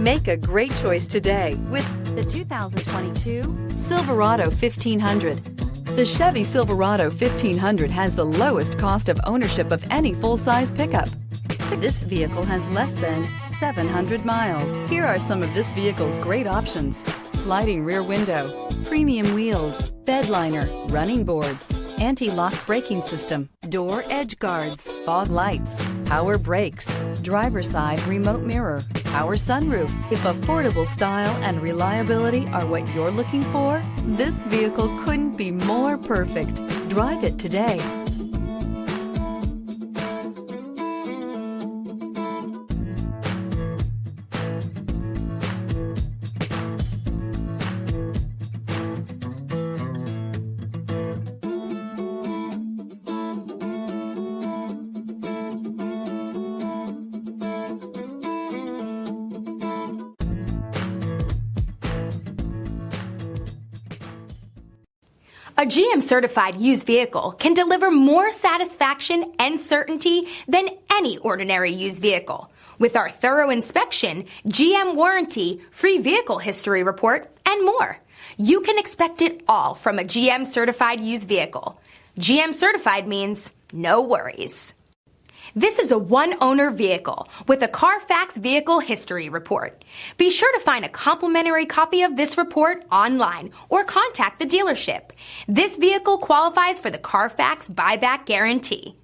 Make a great choice today with the 2022 Silverado 1500. The Chevy Silverado 1500 has the lowest cost of ownership of any full-size pickup. This vehicle has less than 700 miles. Here are some of this vehicle's great options: sliding rear window, premium wheels, bed liner, running boards, anti-lock braking system, door edge guards, fog lights, power brakes, driver's side remote mirror, power sunroof. If affordable style and reliability are what you're looking for, this vehicle couldn't be more perfect. Drive it today. A GM-certified used vehicle can deliver more satisfaction and certainty than any ordinary used vehicle. With our thorough inspection, GM warranty, free vehicle history report, and more. You can expect it all from a GM-certified used vehicle. GM-certified means no worries. This is a one-owner vehicle with a Carfax Vehicle History Report. Be sure to find a complimentary copy of this report online or contact the dealership. This vehicle qualifies for the Carfax Buyback Guarantee.